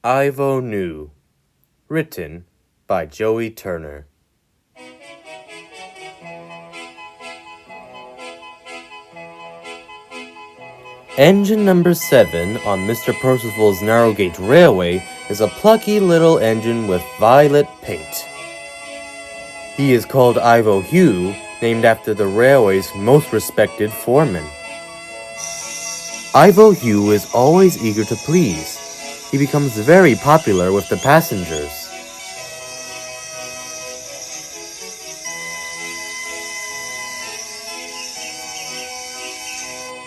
Ivo Hugh, written by Joey Turner. Engine number 7 on Mr. Percival's narrow gauge railway is a plucky little engine with violet paint. He is called Ivo Hugh, named after the railway's most respected foreman. Ivo Hugh is always eager to please. He becomes very popular with the passengers.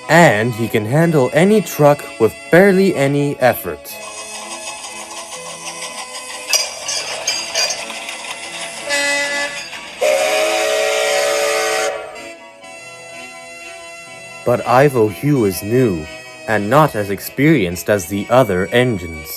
And he can handle any truck with barely any effort. But Ivo Hugh is new, and not as experienced as the other engines.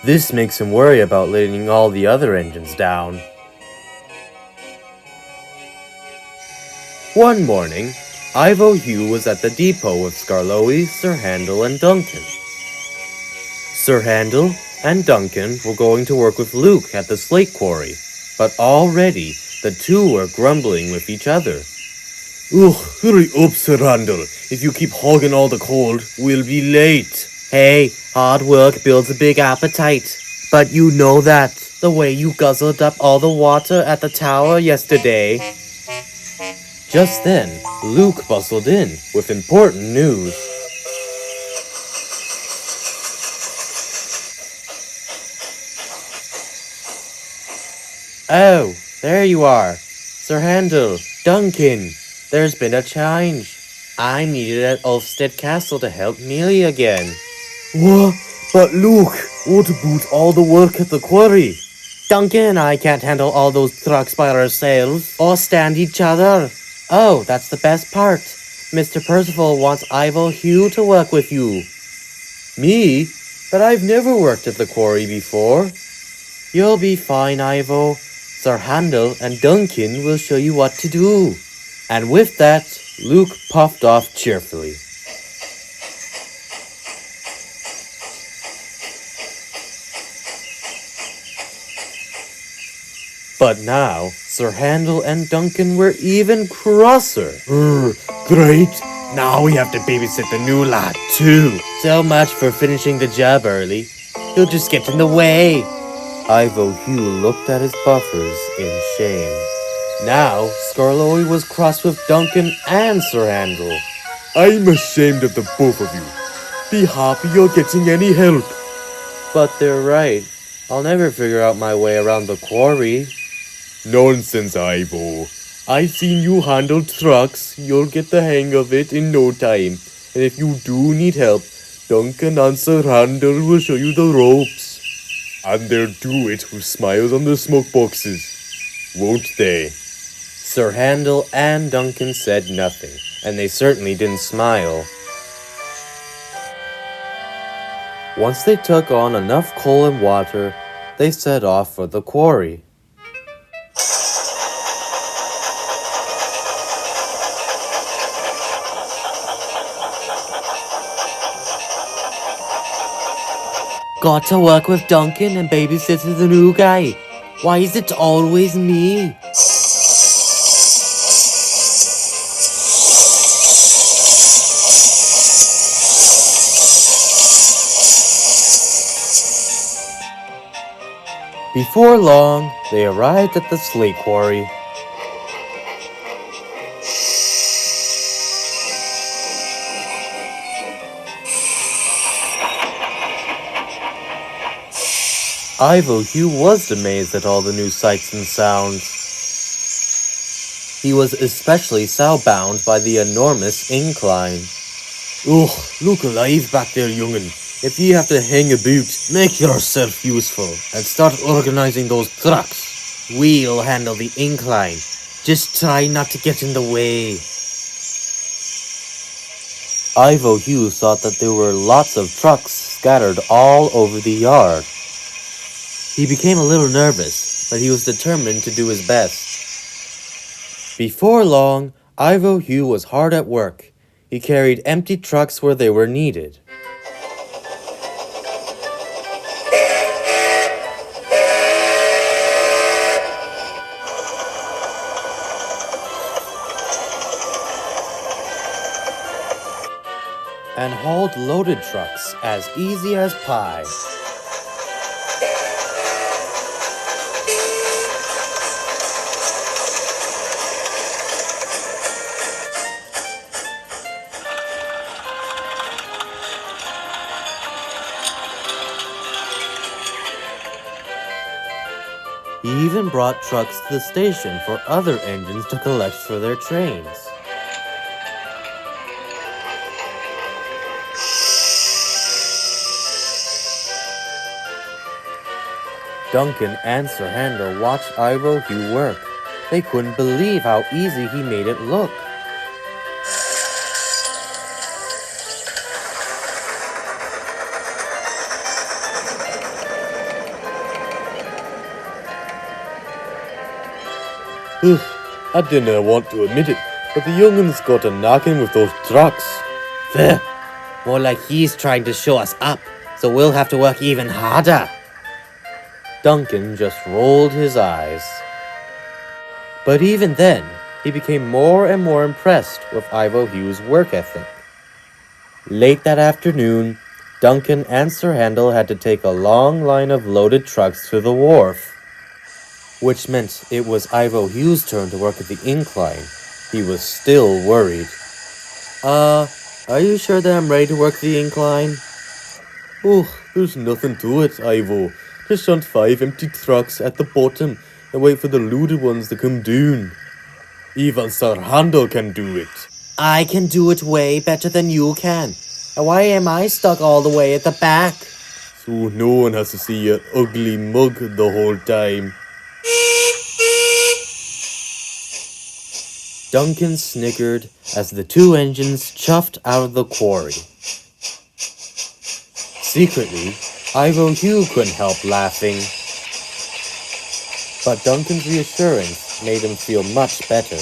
This makes him worry about letting all the other engines down. One morning, Ivo Hugh was at the depot with Skarloey, Sir Handel and Duncan. Sir Handel and Duncan were going to work with Luke at the Slate Quarry, but already the two were grumbling with each other. Ugh, hurry up, Sir Handel. If you keep hogging all the coal, we'll be late. Hey, hard work builds a big appetite. But you know that, the way you guzzled up all the water at the tower yesterday. Just then, Luke bustled in with important news. Oh, there you are. Sir Handel, Duncan, there's been a change. I'm needed at Ulfstead Castle to help Mealy again. What? But Luke, what about all the work at the quarry? Duncan and I can't handle all those trucks by ourselves, or stand each other. Oh, that's the best part. Mr. Percival wants Ivo Hugh to work with you. Me? But I've never worked at the quarry before. You'll be fine, Ivo. Sir Handel and Duncan will show you what to do. And with that, Luke puffed off cheerfully. But now, Sir Handel and Duncan were even crosser. Great. Now we have to babysit the new lad, too. So much for finishing the job early. He'll just get in the way. Ivo Hugh looked at his buffers in shame. Now, Skarloey was cross with Duncan and Sir Handel. I'm ashamed of the both of you. Be happy you're getting any help. But they're right. I'll never figure out my way around the quarry. Nonsense, Ivo. I've seen you handle trucks. You'll get the hang of it in no time. And if you do need help, Duncan and Sir Handel will show you the ropes. And they'll do it with smiles on their smoke boxes, won't they? Sir Handel and Duncan said nothing, and they certainly didn't smile. Once they took on enough coal and water, they set off for the quarry. Got to work with Duncan and babysit the new guy. Why is it always me? Before long, they arrived at the Slate Quarry. Ivo Hugh was amazed at all the new sights and sounds. He was especially spellbound by the enormous incline. Ugh, look alive back there, young'un. If you have to hang about, make yourself useful and start organizing those trucks. We'll handle the incline. Just try not to get in the way. Ivo Hugh thought that there were lots of trucks scattered all over the yard. He became a little nervous, but he was determined to do his best. Before long, Ivo Hugh was hard at work. He carried empty trucks where they were needed. And hauled loaded trucks as easy as pie. He even brought trucks to the station for other engines to collect for their trains. Duncan and Sir Handel watched Ivo Hugh work. They couldn't believe how easy he made it look. I didn't want to admit it, but the young'un's got a knocking with those trucks. Pfft, more like he's trying to show us up, so we'll have to work even harder. Duncan just rolled his eyes. But even then, he became more and more impressed with Ivo Hugh's work ethic. Late that afternoon, Duncan and Sir Handel had to take a long line of loaded trucks to the wharf, which meant it was Ivo Hugh's turn to work at the incline. He was still worried. Are you sure that I'm ready to work the incline? Oh, there's nothing to it, Ivo. Just shunt 5 empty trucks at the bottom and wait for the loaded ones to come down. Even Sir Handel can do it. I can do it way better than you can. And why am I stuck all the way at the back? So no one has to see your ugly mug the whole time. Duncan snickered as the 2 engines chuffed out of the quarry. Secretly, Ivo Hugh couldn't help laughing. But Duncan's reassurance made him feel much better.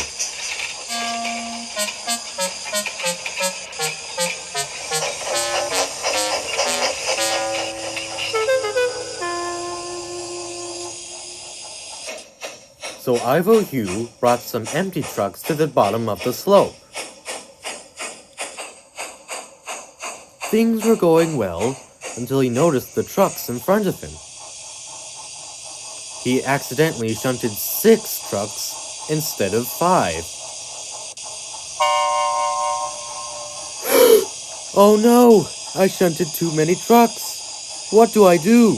So Ivo Hugh brought some empty trucks to the bottom of the slope. Things were going well until he noticed the trucks in front of him. He accidentally shunted 6 trucks instead of 5. Oh no! I shunted too many trucks! What do I do?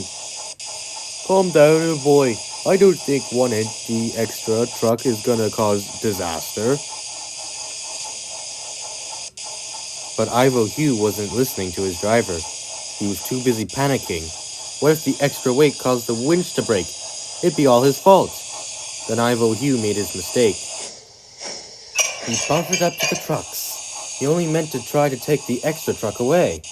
Calm down, boy. I don't think one empty extra truck is gonna cause disaster. But Ivo Hugh wasn't listening to his driver. He was too busy panicking. What if the extra weight caused the winch to break? It'd be all his fault. Then Ivo Hugh made his mistake. He buffered up to the trucks. He only meant to try to take the extra truck away.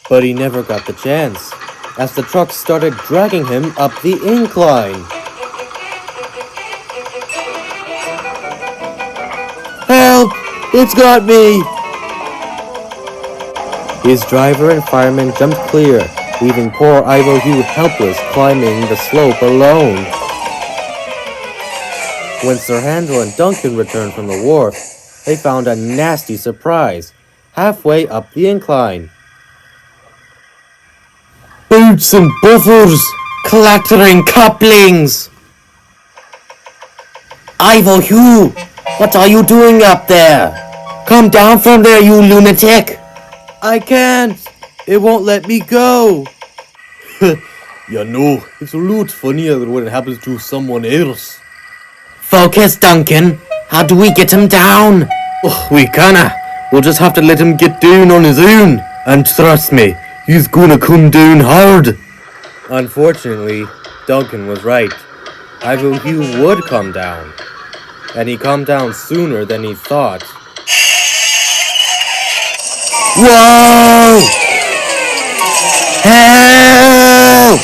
But he never got the chance, as the trucks started dragging him up the incline. Help! It's got me! His driver and fireman jumped clear, leaving poor Ivo Hugh helpless climbing the slope alone. When Sir Handel and Duncan returned from the wharf, they found a nasty surprise, halfway up the incline. Boots and buffers! Clattering couplings! Ivo Hugh! What are you doing up there? Come down from there, you lunatic! I can't! It won't let me go! You know, it's a lot funnier than when it happens to someone else. Focus, Duncan! How do we get him down? Oh, we canna. We'll just have to let him get down on his own. And trust me, he's gonna come down hard. Unfortunately, Duncan was right. Ivo Hugh would come down. And he calmed down sooner than he thought. Whoa! Help!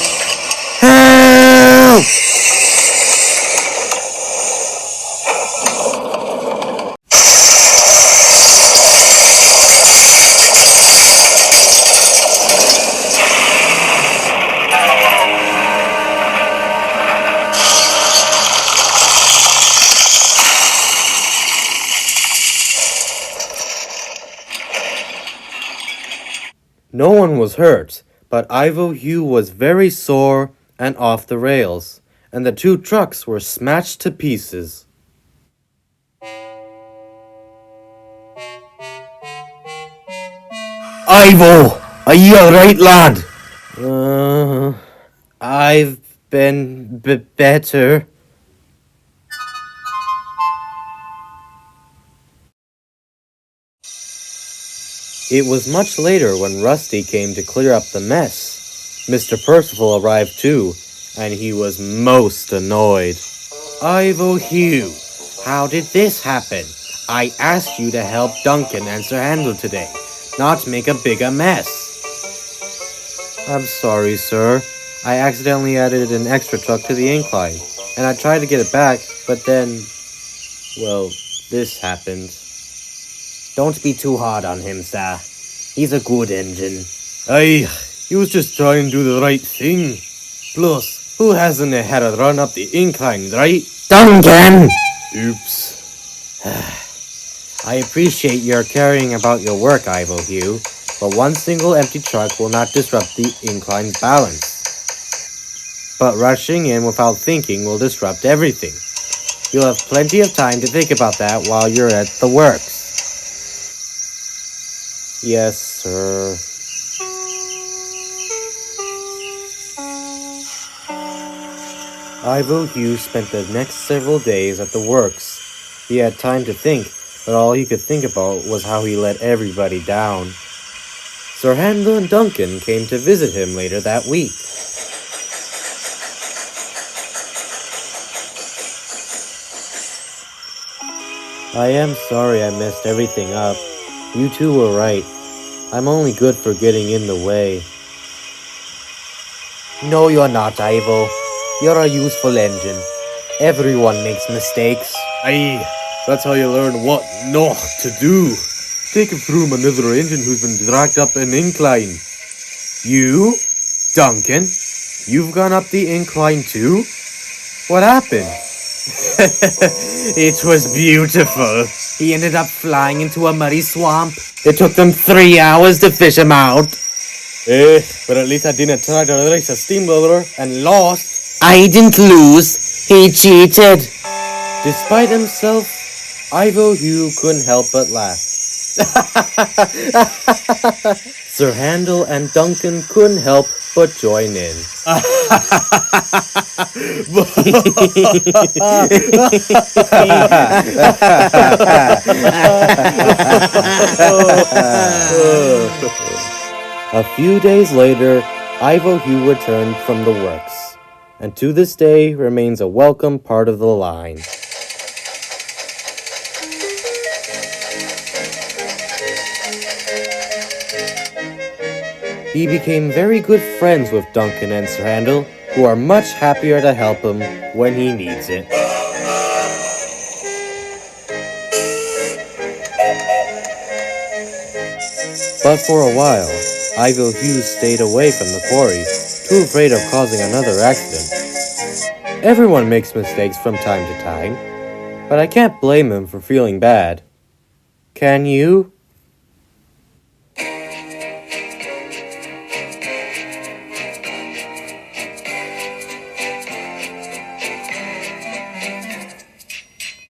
Help! No one was hurt, but Ivo Hugh was very sore and off the rails, and the two trucks were smashed to pieces. Ivo, are you alright, lad? I've been better. It was much later when Rusty came to clear up the mess. Mr. Percival arrived too, and he was most annoyed. Ivo Hugh, how did this happen? I asked you to help Duncan and Sir Handel today, not make a bigger mess. I'm sorry, sir. I accidentally added an extra truck to the incline, and I tried to get it back, but then, well, this happened. Don't be too hard on him, sir. He's a good engine. Aye, he was just trying to do the right thing. Plus, who hasn't had a run up the incline, right? Duncan! Oops. I appreciate your caring about your work, Ivo Hugh, but one single empty truck will not disrupt the incline's balance. But rushing in without thinking will disrupt everything. You'll have plenty of time to think about that while you're at the works. Yes, sir. Ivo Hugh spent the next several days at the works. He had time to think, but all he could think about was how he let everybody down. Sir Handel and Duncan came to visit him later that week. I am sorry I messed everything up. You two were right. I'm only good for getting in the way. No, you're not, Ivo. You're a useful engine. Everyone makes mistakes. Aye, that's how you learn what not to do. Take it from another engine who's been dragged up an incline. You? Duncan? You've gone up the incline too? What happened? It was beautiful. He ended up flying into a muddy swamp. It took them 3 hours to fish him out. But at least I didn't try to race a steamroller and lost. I didn't lose. He cheated. Despite himself, Ivo Hugh couldn't help but laugh. Sir Handel and Duncan couldn't help but join in. A few days later, Ivo Hugh returned from the works, and to this day remains a welcome part of the line. He became very good friends with Duncan and Sir Handel, who are much happier to help him when he needs it. But for a while, Ivo Hugh stayed away from the quarry, too afraid of causing another accident. Everyone makes mistakes from time to time, but I can't blame him for feeling bad. Can you?